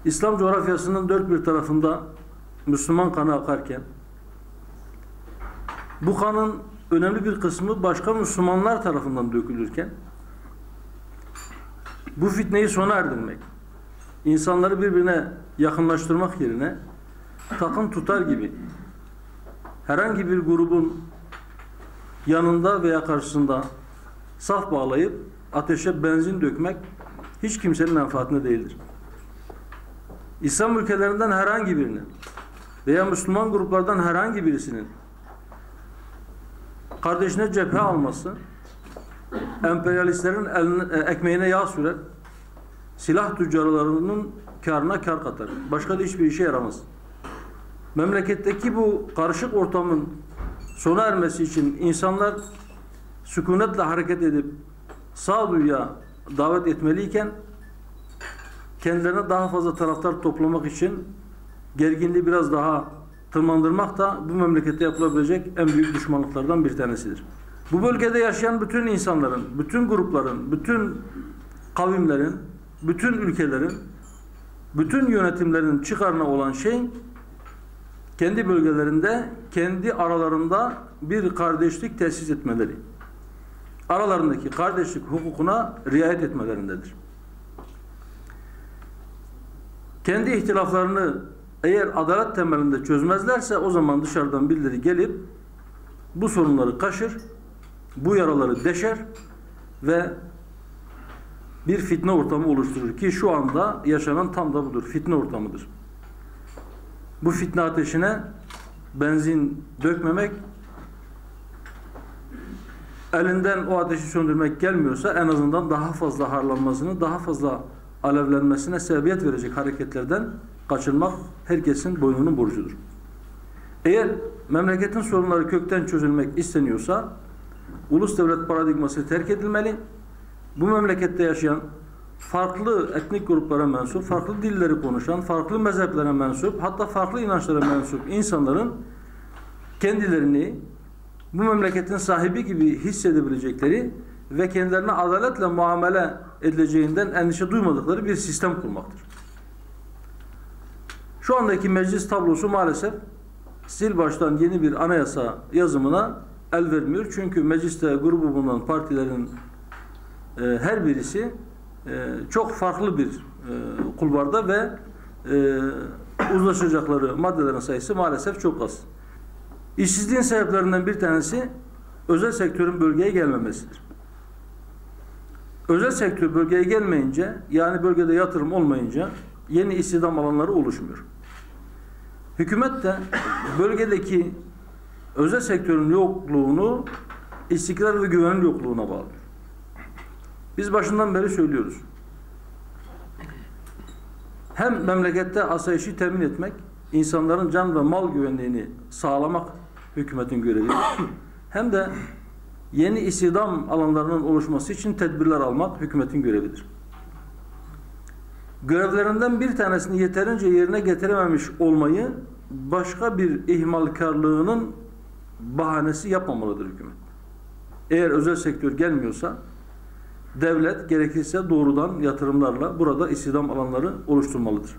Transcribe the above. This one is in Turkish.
İslam coğrafyasının dört bir tarafında Müslüman kanı akarken, bu kanın önemli bir kısmı başka Müslümanlar tarafından dökülürken, bu fitneyi sona erdirmek, insanları birbirine yakınlaştırmak yerine takım tutar gibi herhangi bir grubun yanında veya karşısında saf bağlayıp ateşe benzin dökmek hiç kimsenin menfaatine değildir. İslam ülkelerinden herhangi birinin veya Müslüman gruplardan herhangi birisinin kardeşine cephe alması, emperyalistlerin ekmeğine yağ sürer, silah tüccarlarının karına kar katar. Başka da hiçbir işe yaramaz. Memleketteki bu karışık ortamın sona ermesi için insanlar sükunetle hareket edip sağduyuya davet etmeliyken, kendilerine daha fazla taraftar toplamak için gerginliği biraz daha tırmandırmak da bu memlekette yapılabilecek en büyük düşmanlıklardan bir tanesidir. Bu bölgede yaşayan bütün insanların, bütün grupların, bütün kavimlerin, bütün ülkelerin, bütün yönetimlerin çıkarına olan şey, kendi bölgelerinde, kendi aralarında bir kardeşlik tesis etmeleri, aralarındaki kardeşlik hukukuna riayet etmelerindedir. Kendi ihtilaflarını eğer adalet temelinde çözmezlerse, o zaman dışarıdan birileri gelip bu sorunları kaşır, bu yaraları deşer ve bir fitne ortamı oluşturur ki şu anda yaşanan tam da budur. Fitne ortamıdır. Bu fitne ateşine benzin dökmemek, elinden o ateşi söndürmek gelmiyorsa en azından daha fazla harlanmasını, daha fazla alevlenmesine sebebiyet verecek hareketlerden kaçınmak herkesin boynunun borcudur. Eğer memleketin sorunları kökten çözülmek isteniyorsa ulus devlet paradigması terk edilmeli. Bu memlekette yaşayan farklı etnik gruplara mensup, farklı dilleri konuşan, farklı mezheplere mensup, hatta farklı inançlara mensup insanların kendilerini bu memleketin sahibi gibi hissedebilecekleri ve kendilerine adaletle muamele edileceğinden endişe duymadıkları bir sistem kurmaktır. Şu andaki meclis tablosu maalesef sil baştan yeni bir anayasa yazımına el vermiyor. Çünkü mecliste grubu bulunan partilerin her birisi çok farklı bir kulvarda ve uzlaşacakları maddelerin sayısı maalesef çok az. İşsizliğin sebeplerinden bir tanesi özel sektörün bölgeye gelmemesidir. Özel sektör bölgeye gelmeyince, yani bölgede yatırım olmayınca yeni istihdam alanları oluşmuyor. Hükümet de bölgedeki özel sektörün yokluğunu istikrar ve güvenin yokluğuna bağlıyor. Biz başından beri söylüyoruz. Hem memlekette asayişi temin etmek, insanların can ve mal güvenliğini sağlamak hükümetin görevidir. Hem de yeni istihdam alanlarının oluşması için tedbirler almak hükümetin görevidir. Görevlerinden bir tanesini yeterince yerine getirememiş olmayı başka bir ihmalkarlığının bahanesi yapmamalıdır hükümet. Eğer özel sektör gelmiyorsa devlet gerekirse doğrudan yatırımlarla burada istihdam alanları oluşturmalıdır.